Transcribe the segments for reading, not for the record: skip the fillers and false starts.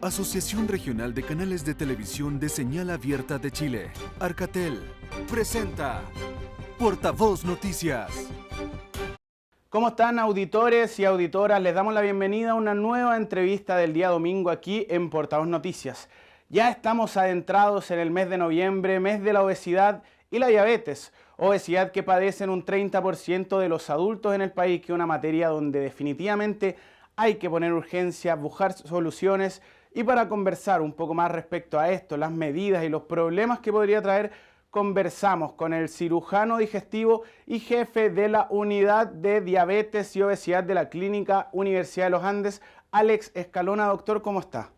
Asociación Regional de Canales de Televisión de Señal Abierta de Chile, Arcatel, presenta Portavoz Noticias. ¿Cómo están, auditores y auditoras? Les damos la bienvenida a una nueva entrevista del día domingo aquí en Portavoz Noticias. Ya estamos adentrados en el mes de noviembre, mes de la obesidad y la diabetes. Obesidad que padecen un 30% de los adultos en el país, que es una materia donde definitivamente hay que poner urgencia, buscar soluciones. Y para conversar un poco más respecto a esto, las medidas y los problemas que podría traer, conversamos con el cirujano digestivo y jefe de la Unidad de Diabetes y Obesidad de la Clínica Universidad de los Andes, Alex Escalona. Doctor, ¿cómo está?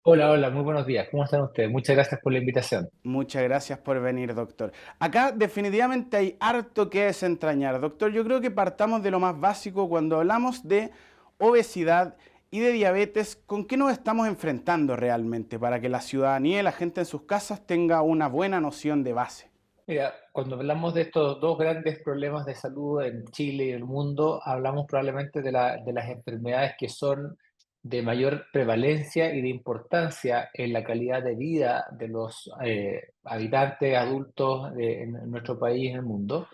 Hola, muy buenos días. ¿Cómo están ustedes? Muchas gracias por la invitación. Muchas gracias por venir, doctor. Acá definitivamente hay harto que desentrañar. Doctor, yo creo que partamos de lo más básico cuando hablamos de obesidad y de diabetes. ¿Con qué nos estamos enfrentando realmente para que la ciudadanía y la gente en sus casas tenga una buena noción de base? Mira, cuando hablamos de estos dos grandes problemas de salud en Chile y el mundo, hablamos probablemente de las enfermedades que son de mayor prevalencia y de importancia en la calidad de vida de los habitantes adultos en nuestro país y en el mundo,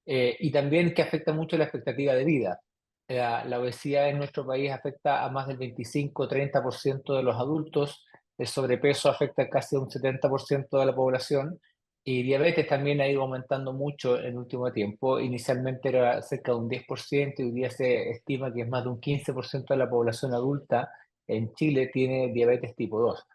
y también que afecta mucho la expectativa de vida. La obesidad en nuestro país afecta a más del 25-30% de los adultos, el sobrepeso afecta casi a un 70% de la población. Y diabetes también ha ido aumentando mucho en el último tiempo. Inicialmente era cerca de un 10% y hoy día se estima que es más de un 15% de la población adulta en Chile tiene diabetes tipo 2.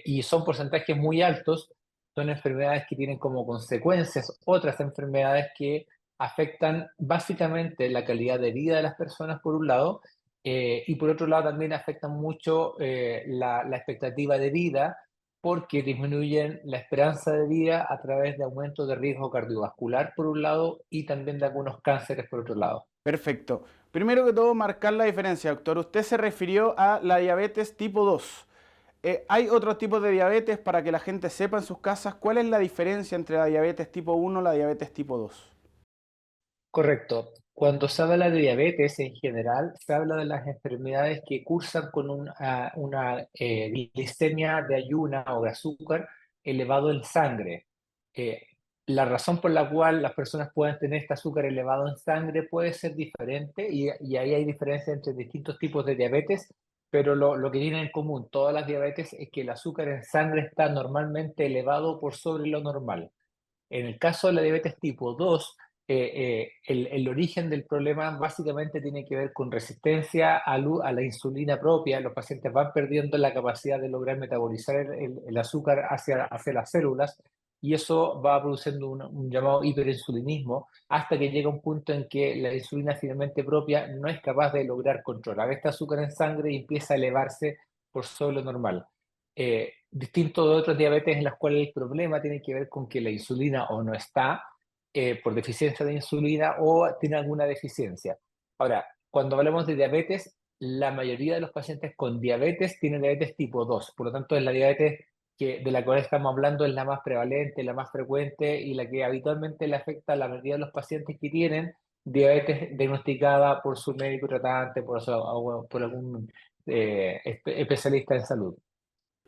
Y son porcentajes muy altos, son enfermedades que tienen como consecuencias otras enfermedades que afectan básicamente la calidad de vida de las personas por un lado, y por otro lado también afectan mucho la expectativa de vida porque disminuyen la esperanza de vida a través de aumento de riesgo cardiovascular por un lado y también de algunos cánceres por otro lado. Perfecto. Primero que todo, marcar la diferencia, doctor. Usted se refirió a la diabetes tipo 2. Hay otros tipos de diabetes para que la gente sepa en sus casas cuál es la diferencia entre la diabetes tipo 1 y la diabetes tipo 2. Correcto. Cuando se habla de diabetes en general, se habla de las enfermedades que cursan con una glicemia de ayuna o de azúcar elevado en sangre. Eh, la razón por la cual las personas pueden tener este azúcar elevado en sangre puede ser diferente y ahí hay diferencia entre distintos tipos de diabetes, pero lo que tienen en común todas las diabetes es que el azúcar en sangre está normalmente elevado por sobre lo normal. En el caso de la diabetes tipo 2, el origen del problema básicamente tiene que ver con resistencia a la insulina propia. Los pacientes van perdiendo la capacidad de lograr metabolizar el azúcar hacia las células y eso va produciendo un llamado hiperinsulinismo hasta que llega un punto en que la insulina finalmente propia no es capaz de lograr controlar este azúcar en sangre y empieza a elevarse por sobre lo normal. Distinto de otros diabetes en las cuales el problema tiene que ver con que la insulina o no está por deficiencia de insulina o tiene alguna deficiencia. Ahora, cuando hablamos de diabetes, la mayoría de los pacientes con diabetes tienen diabetes tipo 2, por lo tanto es la diabetes de la cual estamos hablando es la más prevalente, la más frecuente y la que habitualmente le afecta a la mayoría de los pacientes que tienen diabetes diagnosticada por su médico tratante, por algún especialista en salud.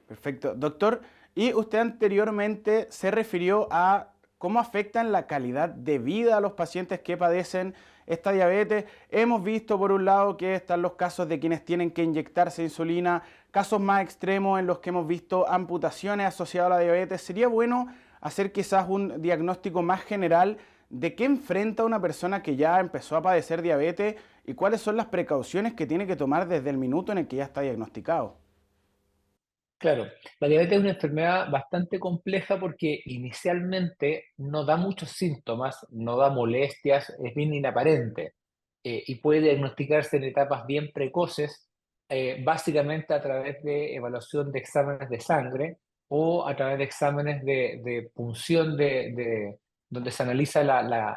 Perfecto. Doctor, y usted anteriormente se refirió a cómo afectan la calidad de vida a los pacientes que padecen esta diabetes. Hemos visto por un lado que están los casos de quienes tienen que inyectarse insulina, casos más extremos en los que hemos visto amputaciones asociadas a la diabetes. Sería bueno hacer quizás un diagnóstico más general de qué enfrenta una persona que ya empezó a padecer diabetes y cuáles son las precauciones que tiene que tomar desde el minuto en el que ya está diagnosticado. Claro, la diabetes es una enfermedad bastante compleja porque inicialmente no da muchos síntomas, no da molestias, es bien inaparente y puede diagnosticarse en etapas bien precoces, básicamente a través de evaluación de exámenes de sangre o a través de exámenes de punción donde se analiza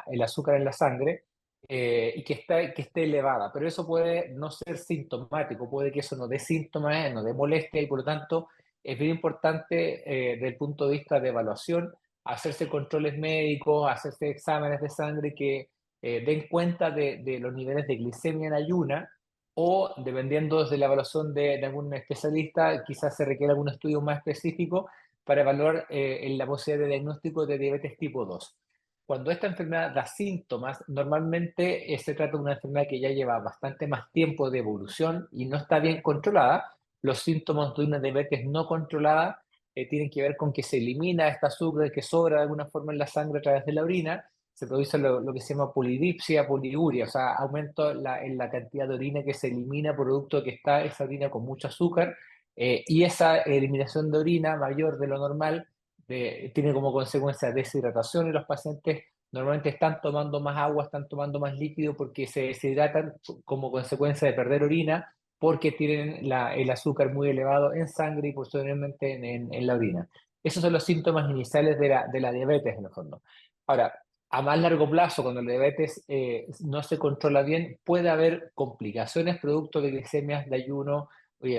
el azúcar en la sangre y que esté elevada, pero eso puede no ser sintomático, puede que eso no dé síntomas, no dé molestia y por lo tanto es bien importante desde el punto de vista de evaluación hacerse controles médicos, hacerse exámenes de sangre que den cuenta de los niveles de glicemia en ayuna o dependiendo de la evaluación de algún especialista, quizás se requiere algún estudio más específico para evaluar la posibilidad de diagnóstico de diabetes tipo 2. Cuando esta enfermedad da síntomas, normalmente se trata de una enfermedad que ya lleva bastante más tiempo de evolución y no está bien controlada. Los síntomas de una diabetes no controlada tienen que ver con que se elimina esta azúcar que sobra de alguna forma en la sangre a través de la orina, se produce lo que se llama polidipsia, poliuria, o sea, aumento en la cantidad de orina que se elimina producto de que está esa orina con mucho azúcar, y esa eliminación de orina mayor de lo normal tiene como consecuencia deshidratación y los pacientes normalmente están tomando más agua, están tomando más líquido porque se deshidratan como consecuencia de perder orina porque tienen el azúcar muy elevado en sangre y posteriormente en la orina. Esos son los síntomas iniciales de la diabetes en el fondo. Ahora, a más largo plazo, cuando la diabetes no se controla bien, puede haber complicaciones producto de glicemias de ayuno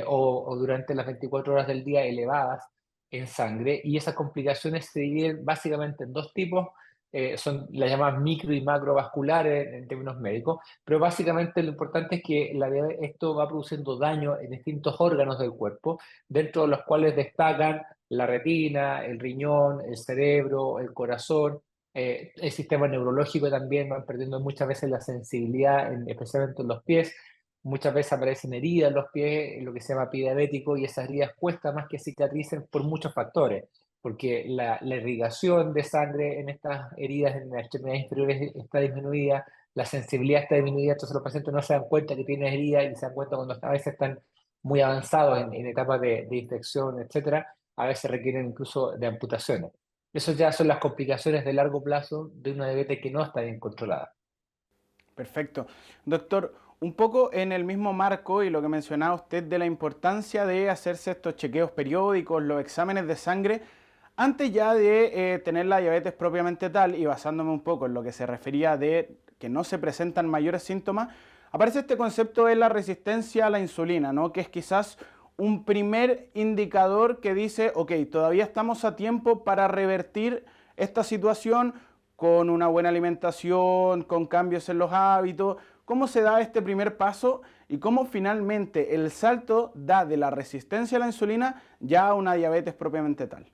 o durante las 24 horas del día elevadas en sangre, y esas complicaciones se dividen básicamente en dos tipos, son las llamadas micro y macrovasculares en términos médicos, pero básicamente lo importante es que esto va produciendo daño en distintos órganos del cuerpo, dentro de los cuales destacan la retina, el riñón, el cerebro, el corazón, el sistema neurológico también, van perdiendo muchas veces la sensibilidad, especialmente en los pies. Muchas veces aparecen heridas en los pies, lo que se llama pie diabético, y esas heridas cuesta más que cicatricen por muchos factores, porque la irrigación de sangre en estas heridas en las extremidades inferiores está disminuida, la sensibilidad está disminuida, entonces los pacientes no se dan cuenta que tienen heridas y se dan cuenta cuando a veces están muy avanzados en etapas de infección, etcétera, a veces requieren incluso de amputaciones. Esas ya son las complicaciones de largo plazo de una diabetes que no está bien controlada. Perfecto. Doctor, un poco en el mismo marco y lo que mencionaba usted de la importancia de hacerse estos chequeos periódicos, los exámenes de sangre, antes ya de tener la diabetes propiamente tal, y basándome un poco en lo que se refería de que no se presentan mayores síntomas, aparece este concepto de la resistencia a la insulina, ¿no? Que es quizás un primer indicador que dice, ok, todavía estamos a tiempo para revertir esta situación con una buena alimentación, con cambios en los hábitos. ¿Cómo se da este primer paso y cómo finalmente el salto da de la resistencia a la insulina ya a una diabetes propiamente tal?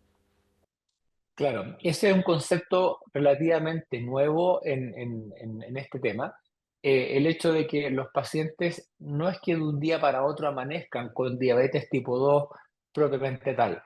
Claro, ese es un concepto relativamente nuevo en este tema. El hecho de que los pacientes no es que de un día para otro amanezcan con diabetes tipo 2 propiamente tal.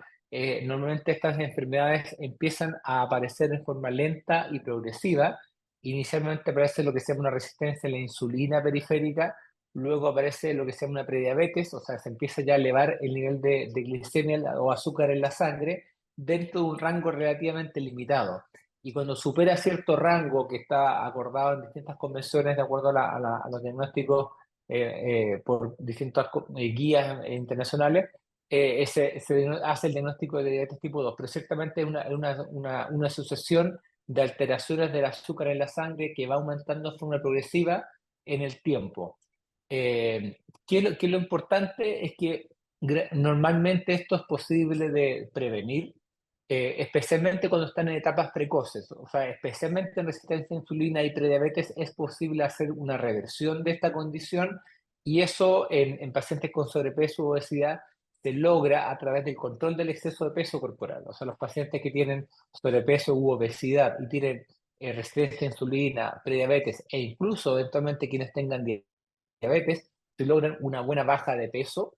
Normalmente estas enfermedades empiezan a aparecer en forma lenta y progresiva. Inicialmente aparece lo que se llama una resistencia a la insulina periférica, luego aparece lo que se llama una prediabetes, o sea, se empieza ya a elevar el nivel de glicemia o azúcar en la sangre dentro de un rango relativamente limitado. Y cuando supera cierto rango que está acordado en distintas convenciones de acuerdo a los diagnósticos por distintas guías internacionales, se hace el diagnóstico de diabetes tipo 2, pero ciertamente es una sucesión de alteraciones del azúcar en la sangre que va aumentando de forma progresiva en el tiempo. ¿Qué es lo importante? Es que normalmente esto es posible de prevenir, especialmente cuando están en etapas precoces, o sea, especialmente en resistencia a insulina y prediabetes es posible hacer una reversión de esta condición, y eso en pacientes con sobrepeso u obesidad se logra a través del control del exceso de peso corporal. O sea, los pacientes que tienen sobrepeso u obesidad y tienen resistencia a insulina, prediabetes e incluso eventualmente quienes tengan diabetes, si logran una buena baja de peso,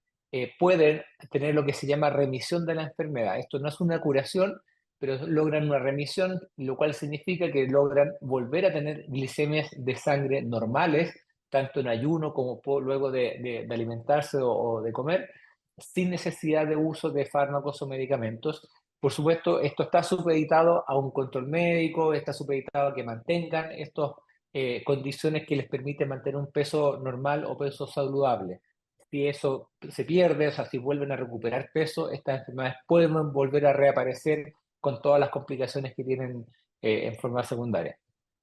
pueden tener lo que se llama remisión de la enfermedad. Esto no es una curación, pero logran una remisión, lo cual significa que logran volver a tener glicemias de sangre normales, tanto en ayuno como luego de alimentarse o de comer, sin necesidad de uso de fármacos o medicamentos. Por supuesto, esto está supeditado a un control médico, está supeditado a que mantengan estos condiciones que les permiten mantener un peso normal o peso saludable. Si eso se pierde, o sea, si vuelven a recuperar peso, estas enfermedades pueden volver a reaparecer con todas las complicaciones que tienen en forma secundaria.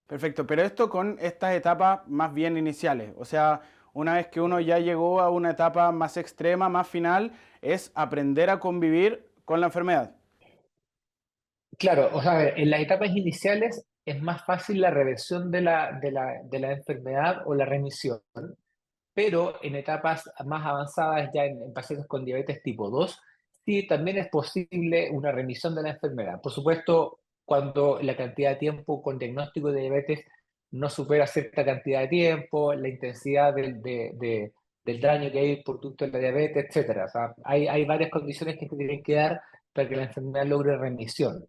Perfecto, pero esto con estas etapas más bien iniciales, o sea, una vez que uno ya llegó a una etapa más extrema, más final, es aprender a convivir con la enfermedad. Claro, o sea, a ver, en las etapas iniciales es más fácil la reversión de la enfermedad o la remisión, pero en etapas más avanzadas, ya en pacientes con diabetes tipo 2, sí también es posible una remisión de la enfermedad. Por supuesto, cuando la cantidad de tiempo con diagnóstico de diabetes no supera cierta cantidad de tiempo, la intensidad del daño que hay por producto de la diabetes, etcétera. O sea, hay varias condiciones que se tienen que dar para que la enfermedad logre remisión.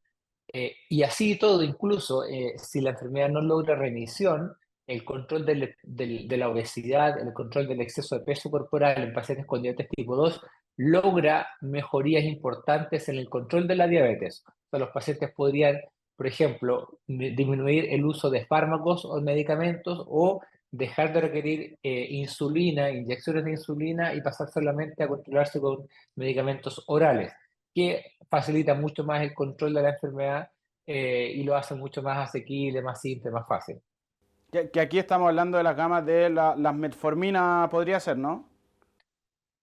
Y así todo, incluso si la enfermedad no logra remisión, el control de la obesidad, el control del exceso de peso corporal en pacientes con diabetes tipo 2 logra mejorías importantes en el control de la diabetes. O sea, los pacientes podrían, por ejemplo, disminuir el uso de fármacos o medicamentos o dejar de requerir insulina, inyecciones de insulina y pasar solamente a controlarse con medicamentos orales, que facilita mucho más el control de la enfermedad y lo hace mucho más asequible, más simple, más fácil. Que aquí estamos hablando de las gamas de las metformina, podría ser, ¿no?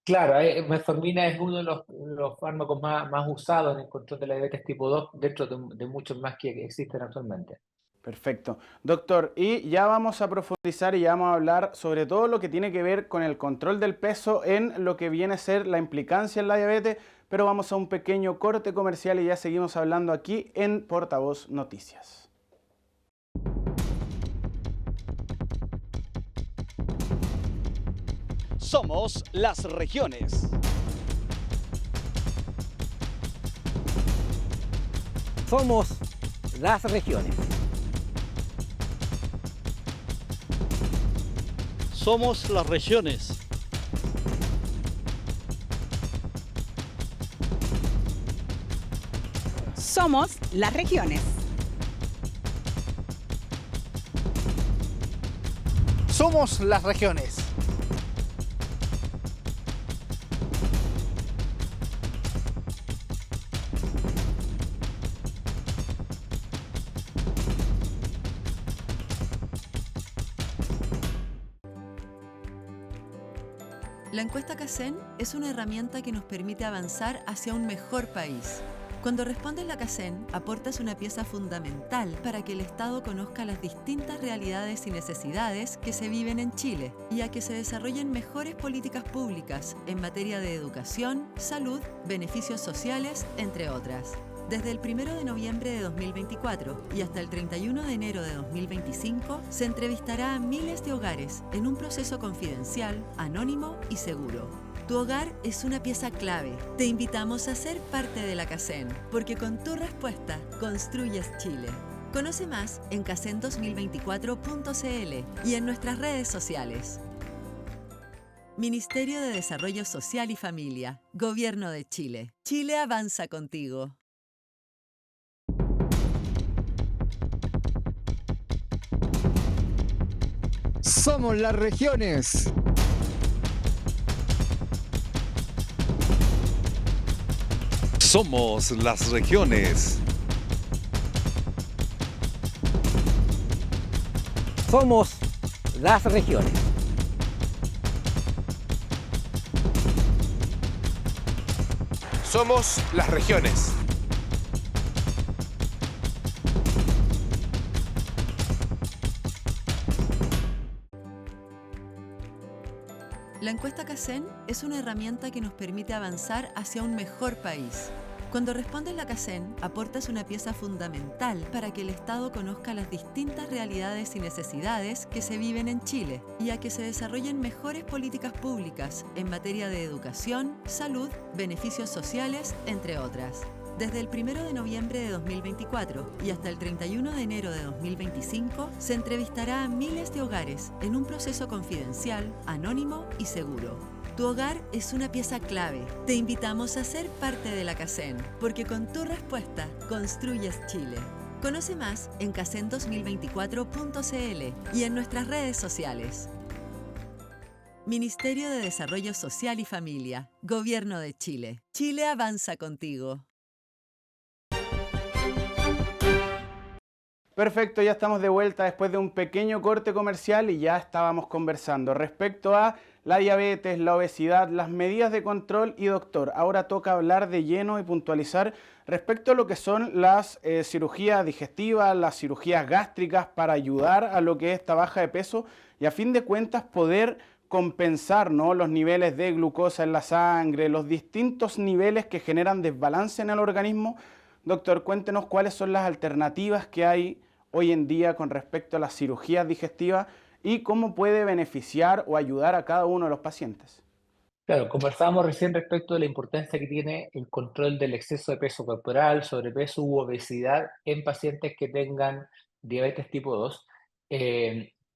Claro, metformina es uno de los fármacos más usados en el control de la diabetes tipo 2 dentro de muchos más que existen actualmente. Perfecto. Doctor, y ya vamos a profundizar y ya vamos a hablar sobre todo lo que tiene que ver con el control del peso en lo que viene a ser la implicancia en la diabetes, pero vamos a un pequeño corte comercial y ya seguimos hablando aquí en Portavoz Noticias. Somos las regiones. Somos las regiones. Somos las regiones. Somos las regiones. Somos las regiones. La encuesta CACEN es una herramienta que nos permite avanzar hacia un mejor país. Cuando respondes la CACEN, aportas una pieza fundamental para que el Estado conozca las distintas realidades y necesidades que se viven en Chile y a que se desarrollen mejores políticas públicas en materia de educación, salud, beneficios sociales, entre otras. Desde el 1 de noviembre de 2024 y hasta el 31 de enero de 2025, se entrevistará a miles de hogares en un proceso confidencial, anónimo y seguro. Tu hogar es una pieza clave. Te invitamos a ser parte de la CACEN, porque con tu respuesta construyes Chile. Conoce más en cacen2024.cl y en nuestras redes sociales. Ministerio de Desarrollo Social y Familia, Gobierno de Chile. Chile avanza contigo. Somos las regiones. Somos las regiones. Somos las regiones. Somos las regiones. La encuesta CACEN es una herramienta que nos permite avanzar hacia un mejor país. Cuando respondes la CACEN, aportas una pieza fundamental para que el Estado conozca las distintas realidades y necesidades que se viven en Chile y a que se desarrollen mejores políticas públicas en materia de educación, salud, beneficios sociales, entre otras. Desde el 1 de noviembre de 2024 y hasta el 31 de enero de 2025, se entrevistará a miles de hogares en un proceso confidencial, anónimo y seguro. Tu hogar es una pieza clave. Te invitamos a ser parte de la CACEN, porque con tu respuesta construyes Chile. Conoce más en cacen2024.cl y en nuestras redes sociales. Ministerio de Desarrollo Social y Familia, Gobierno de Chile. Chile avanza contigo. Perfecto, ya estamos de vuelta después de un pequeño corte comercial y ya estábamos conversando respecto a la diabetes, la obesidad, las medidas de control y doctor. Ahora toca hablar de lleno y puntualizar respecto a lo que son las cirugías digestivas, las cirugías gástricas para ayudar a lo que es esta baja de peso y a fin de cuentas poder compensar, ¿no?, los niveles de glucosa en la sangre, los distintos niveles que generan desbalance en el organismo. Doctor, cuéntenos cuáles son las alternativas que hay hoy en día con respecto a las cirugías digestivas y cómo puede beneficiar o ayudar a cada uno de los pacientes. Claro, conversábamos recién respecto de la importancia que tiene el control del exceso de peso corporal, sobrepeso u obesidad en pacientes que tengan diabetes tipo 2.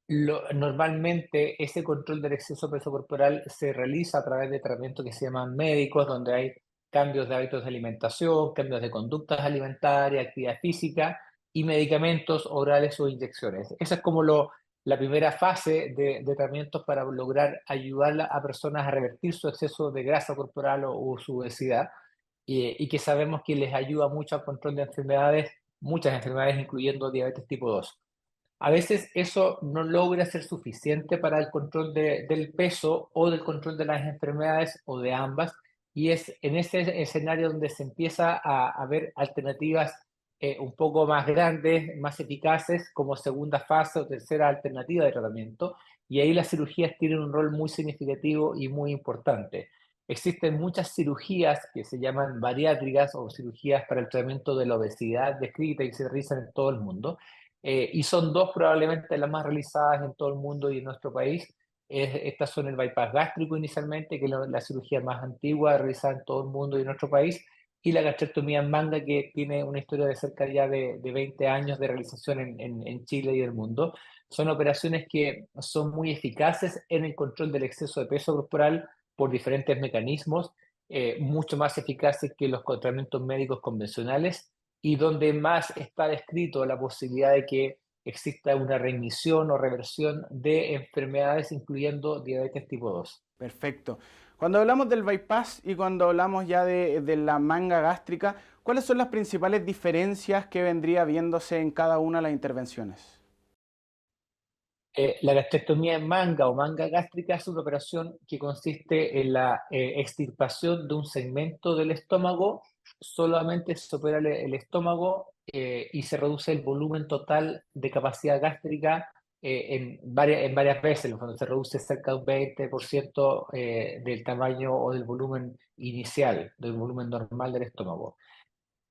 Normalmente ese control del exceso de peso corporal se realiza a través de tratamientos que se llaman médicos, donde hay cambios de hábitos de alimentación, cambios de conductas alimentarias, actividad física y medicamentos orales o inyecciones. Esa es como la primera fase de tratamientos para lograr ayudar a personas a revertir su exceso de grasa corporal o su obesidad, y que sabemos que les ayuda mucho al control de enfermedades, muchas enfermedades incluyendo diabetes tipo 2. A veces eso no logra ser suficiente para el control del peso o del control de las enfermedades o de ambas, y es en ese escenario donde se empieza a ver alternativas un poco más grandes, más eficaces, como segunda fase o tercera alternativa de tratamiento, y ahí las cirugías tienen un rol muy significativo y muy importante. Existen muchas cirugías que se llaman bariátricas o cirugías para el tratamiento de la obesidad descrita y se realizan en todo el mundo, y son dos probablemente las más realizadas en todo el mundo y en nuestro país. Estas son el bypass gástrico inicialmente, que es la cirugía más antigua realizada en todo el mundo y en nuestro país, y la gastrectomía en manga, que tiene una historia de cerca ya de 20 años de realización en Chile y el mundo. Son operaciones que son muy eficaces en el control del exceso de peso corporal por diferentes mecanismos, mucho más eficaces que los tratamientos médicos convencionales, y donde más está descrito la posibilidad de que exista una remisión o reversión de enfermedades, incluyendo diabetes tipo 2. Perfecto. Cuando hablamos del bypass y cuando hablamos ya de la manga gástrica, ¿cuáles son las principales diferencias que vendría viéndose en cada una de las intervenciones? La gastrectomía en manga o manga gástrica es una operación que consiste en la extirpación de un segmento del estómago. Solamente se opera el estómago, y se reduce el volumen total de capacidad gástrica en varias veces. En el fondo se reduce cerca de un 20% del tamaño o del volumen inicial, del volumen normal del estómago.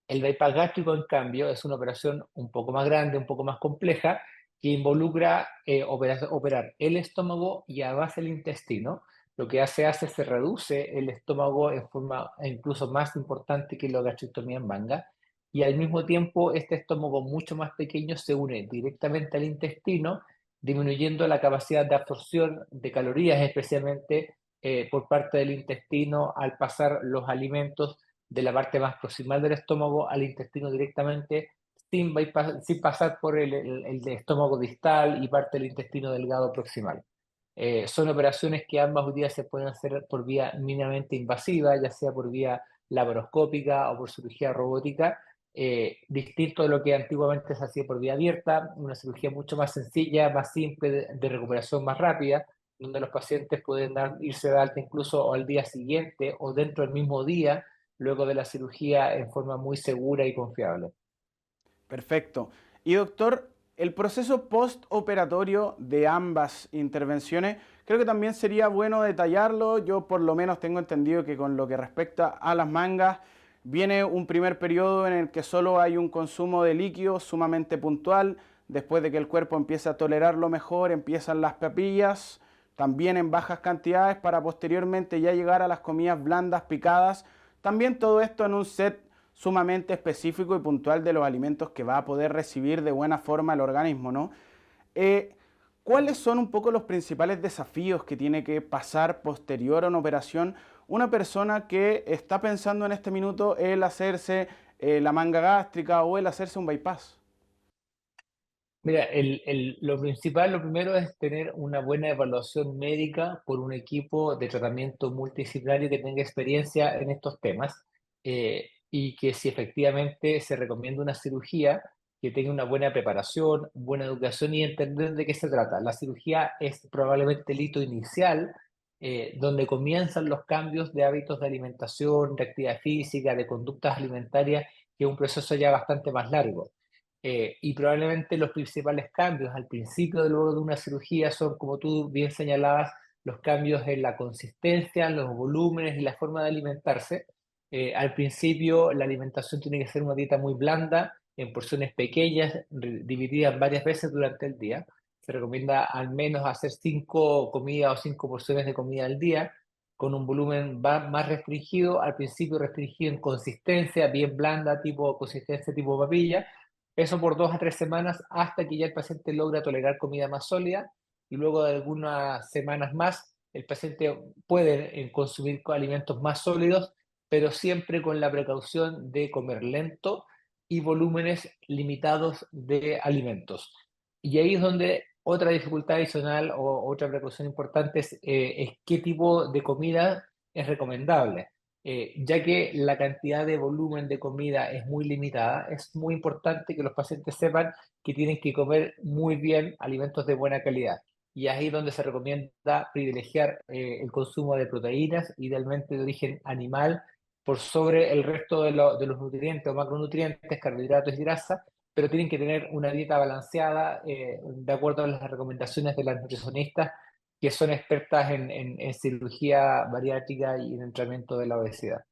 El bypass gástrico, en cambio, es una operación un poco más grande, un poco más compleja, que involucra operar el estómago y a base del intestino. Lo que se reduce el estómago en forma incluso más importante que la gastrectomía en manga, y al mismo tiempo este estómago mucho más pequeño se une directamente al intestino, disminuyendo la capacidad de absorción de calorías, especialmente por parte del intestino, al pasar los alimentos de la parte más proximal del estómago al intestino directamente, sin pasar por el estómago distal y parte del intestino delgado proximal. Son operaciones que ambas hoy día se pueden hacer por vía mínimamente invasiva, ya sea por vía laparoscópica o por cirugía robótica, distinto de lo que antiguamente se hacía por vía abierta, una cirugía mucho más sencilla, más simple, de recuperación más rápida, donde los pacientes pueden irse de alta incluso al día siguiente o dentro del mismo día, luego de la cirugía, en forma muy segura y confiable. Perfecto. Y doctor, el proceso postoperatorio de ambas intervenciones, creo que también sería bueno detallarlo. Yo por lo menos tengo entendido que con lo que respecta a las mangas, viene un primer periodo en el que solo hay un consumo de líquido sumamente puntual. Después de que el cuerpo empieza a tolerarlo mejor, empiezan las papillas, también en bajas cantidades, para posteriormente ya llegar a las comidas blandas picadas. También todo esto en un set sumamente específico y puntual de los alimentos que va a poder recibir de buena forma el organismo, ¿no? ¿Cuáles son un poco los principales desafíos que tiene que pasar posterior a una operación una persona que está pensando en este minuto el hacerse la manga gástrica o el hacerse un bypass? Mira, lo primero es tener una buena evaluación médica por un equipo de tratamiento multidisciplinario que tenga experiencia en estos temas, y que si efectivamente se recomienda una cirugía, que tenga una buena preparación, buena educación y entender de qué se trata. La cirugía es probablemente el hito inicial, donde comienzan los cambios de hábitos de alimentación, de actividad física, de conductas alimentarias, que es un proceso ya bastante más largo. Y probablemente los principales cambios al principio luego de una cirugía son, como tú bien señalabas, los cambios en la consistencia, los volúmenes y la forma de alimentarse. Al principio la alimentación tiene que ser una dieta muy blanda, en porciones pequeñas, divididas varias veces durante el día. Se recomienda al menos hacer 5 comidas o 5 porciones de comida al día, con un volumen más restringido, al principio restringido en consistencia, bien blanda, consistencia tipo papilla, eso por 2 a 3 semanas hasta que ya el paciente logra tolerar comida más sólida, y luego de algunas semanas más el paciente puede consumir alimentos más sólidos, pero siempre con la precaución de comer lento y volúmenes limitados de alimentos. Y ahí es donde otra dificultad adicional o otra precaución importante es qué tipo de comida es recomendable. Ya que la cantidad de volumen de comida es muy limitada, es muy importante que los pacientes sepan que tienen que comer muy bien alimentos de buena calidad. Y ahí es donde se recomienda privilegiar el consumo de proteínas, idealmente de origen animal, por sobre el resto de los nutrientes o macronutrientes, carbohidratos y grasas, pero tienen que tener una dieta balanceada de acuerdo a las recomendaciones de las nutricionistas que son expertas en cirugía bariátrica y en el tratamiento de la obesidad.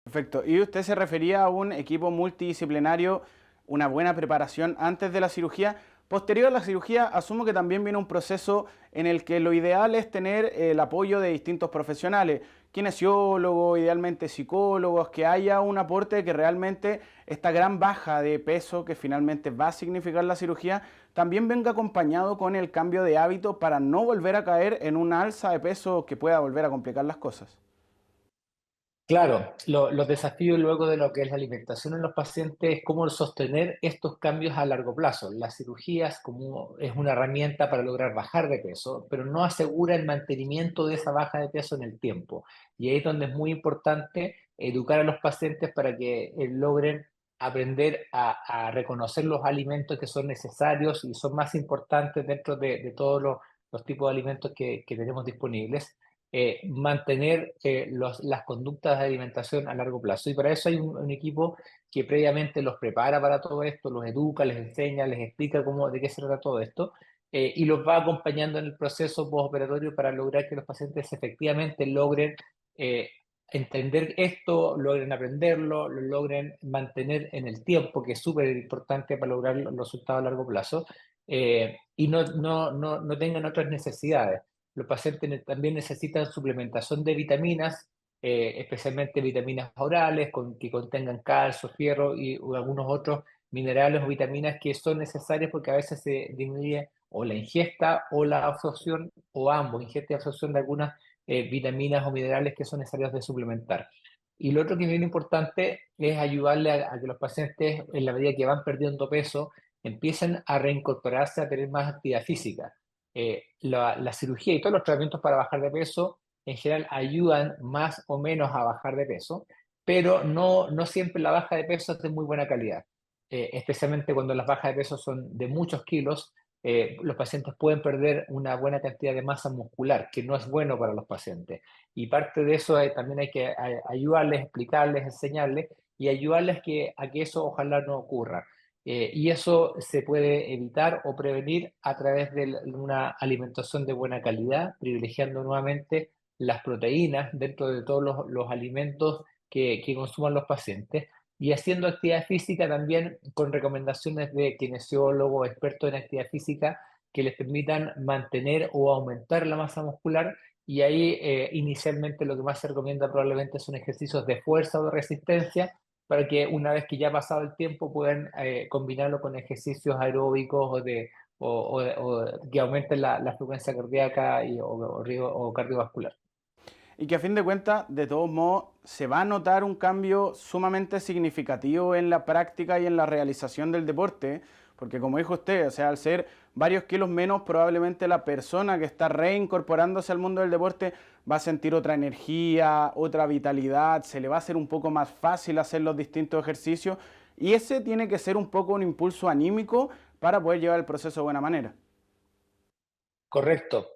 Perfecto. Y usted se refería a un equipo multidisciplinario, una buena preparación antes de la cirugía. Posterior a la cirugía, asumo que también viene un proceso en el que lo ideal es tener el apoyo de distintos profesionales, kinesiólogos, idealmente psicólogos, que haya un aporte que realmente esta gran baja de peso que finalmente va a significar la cirugía también venga acompañado con el cambio de hábito para no volver a caer en una alza de peso que pueda volver a complicar las cosas. Claro, los desafíos luego de lo que es la alimentación en los pacientes es cómo sostener estos cambios a largo plazo. Las cirugías como es una herramienta para lograr bajar de peso, pero no asegura el mantenimiento de esa baja de peso en el tiempo. Y ahí es donde es muy importante educar a los pacientes para que logren aprender a reconocer los alimentos que son necesarios y son más importantes dentro de todos los tipos de alimentos que tenemos disponibles. Mantener las conductas de alimentación a largo plazo. Y para eso hay un equipo que previamente los prepara para todo esto, los educa, les enseña, les explica de qué se trata todo esto, y los va acompañando en el proceso postoperatorio para lograr que los pacientes efectivamente logren entender esto, logren aprenderlo, lo logren mantener en el tiempo, que es súper importante para lograr los resultados a largo plazo, y no tengan otras necesidades. Los pacientes también necesitan suplementación de vitaminas, especialmente vitaminas orales que contengan calcio, fierro o algunos otros minerales o vitaminas que son necesarias porque a veces se disminuye o la ingesta o la absorción o ambos, ingesta y absorción de algunas vitaminas o minerales que son necesarios de suplementar. Y lo otro que es bien importante es ayudarle a que los pacientes, en la medida que van perdiendo peso, empiecen a reincorporarse a tener más actividad física. La cirugía y todos los tratamientos para bajar de peso en general ayudan más o menos a bajar de peso, pero no siempre la baja de peso es de muy buena calidad. Especialmente cuando las bajas de peso son de muchos kilos, los pacientes pueden perder una buena cantidad de masa muscular, que no es bueno para los pacientes. Y parte de eso también hay que ayudarles, explicarles, enseñarles y ayudarles a que eso ojalá no ocurra. Y eso se puede evitar o prevenir a través de una alimentación de buena calidad, privilegiando nuevamente las proteínas dentro de todos los alimentos que consuman los pacientes, y haciendo actividad física también con recomendaciones de kinesiólogos, expertos en actividad física, que les permitan mantener o aumentar la masa muscular. Y ahí inicialmente lo que más se recomienda probablemente son ejercicios de fuerza o de resistencia, para que una vez que ya ha pasado el tiempo puedan combinarlo con ejercicios aeróbicos o que aumenten la frecuencia cardíaca o cardiovascular. Y que a fin de cuentas, de todos modos, se va a notar un cambio sumamente significativo en la práctica y en la realización del deporte, porque como dijo usted, o sea, al ser varios kilos menos, probablemente la persona que está reincorporándose al mundo del deporte va a sentir otra energía, otra vitalidad, se le va a hacer un poco más fácil hacer los distintos ejercicios, y ese tiene que ser un poco un impulso anímico para poder llevar el proceso de buena manera. Correcto.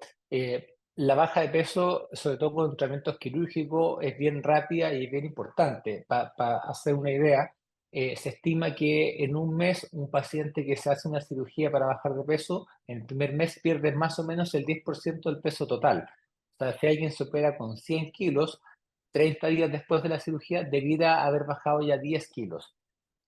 La baja de peso, sobre todo con tratamientos quirúrgicos, es bien rápida y es bien importante. Para hacer una idea, se estima que en un mes un paciente que se hace una cirugía para bajar de peso, en el primer mes pierde más o menos el 10% del peso total. O sea, si alguien se opera con 100 kilos, 30 días después de la cirugía debiera haber bajado ya 10 kilos.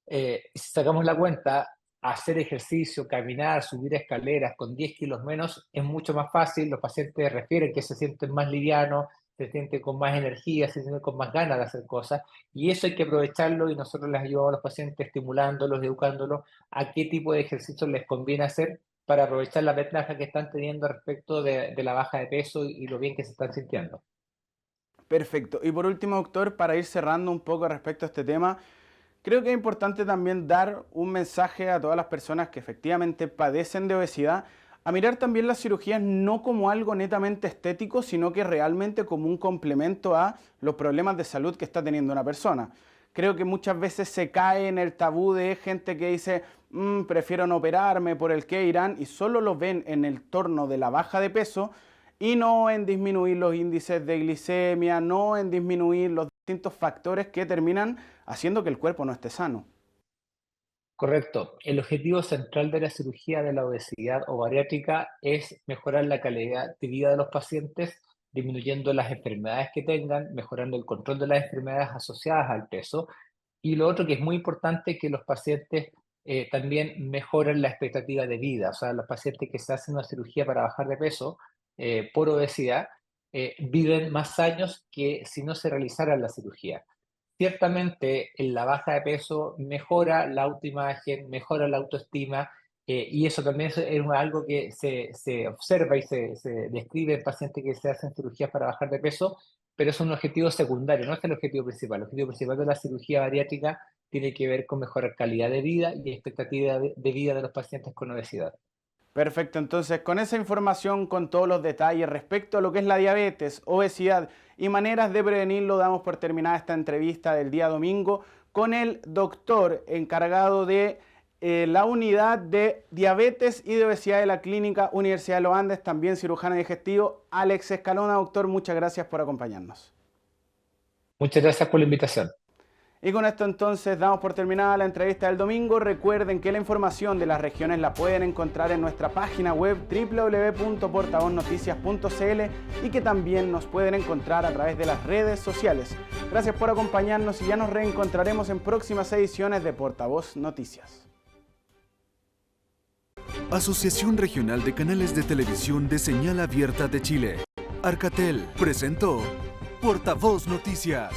Si sacamos la cuenta, hacer ejercicio, caminar, subir escaleras con 10 kilos menos es mucho más fácil. Los pacientes refieren que se sienten más livianos, se sienten con más energía, se sienten con más ganas de hacer cosas, y eso hay que aprovecharlo, y nosotros les ayudamos a los pacientes estimulándolos, educándolos a qué tipo de ejercicio les conviene hacer para aprovechar la ventaja que están teniendo respecto de la baja de peso y lo bien que se están sintiendo. Perfecto. Y por último, doctor, para ir cerrando un poco respecto a este tema, creo que es importante también dar un mensaje a todas las personas que efectivamente padecen de obesidad, a mirar también las cirugías no como algo netamente estético, sino que realmente como un complemento a los problemas de salud que está teniendo una persona. Creo que muchas veces se cae en el tabú de gente que dice, prefiero no operarme por el que irán, y solo lo ven en el torno de la baja de peso y no en disminuir los índices de glicemia, no en disminuir los distintos factores que terminan haciendo que el cuerpo no esté sano. Correcto. El objetivo central de la cirugía de la obesidad o bariátrica es mejorar la calidad de vida de los pacientes, disminuyendo las enfermedades que tengan, mejorando el control de las enfermedades asociadas al peso. Y lo otro que es muy importante es que los pacientes también mejoren la expectativa de vida. O sea, los pacientes que se hacen una cirugía para bajar de peso por obesidad viven más años que si no se realizara la cirugía. Ciertamente, en la baja de peso mejora la autoimagen, mejora la autoestima, y eso también es algo que se observa y se describe en pacientes que se hacen cirugías para bajar de peso, pero es un objetivo secundario, no es el objetivo principal. El objetivo principal de la cirugía bariátrica tiene que ver con mejorar calidad de vida y expectativa de vida de los pacientes con obesidad. Perfecto, entonces con esa información, con todos los detalles respecto a lo que es la diabetes, obesidad y maneras de prevenirlo, damos por terminada esta entrevista del día domingo con el doctor encargado de la unidad de diabetes y de obesidad de la Clínica Universidad de los Andes, también cirujano digestivo, Alex Escalona. Doctor, muchas gracias por acompañarnos. Muchas gracias por la invitación. Y con esto entonces damos por terminada la entrevista del domingo. Recuerden que la información de las regiones la pueden encontrar en nuestra página web www.portavoznoticias.cl y que también nos pueden encontrar a través de las redes sociales. Gracias por acompañarnos y ya nos reencontraremos en próximas ediciones de Portavoz Noticias. Asociación Regional de Canales de Televisión de Señal Abierta de Chile. Arcatel presentó Portavoz Noticias.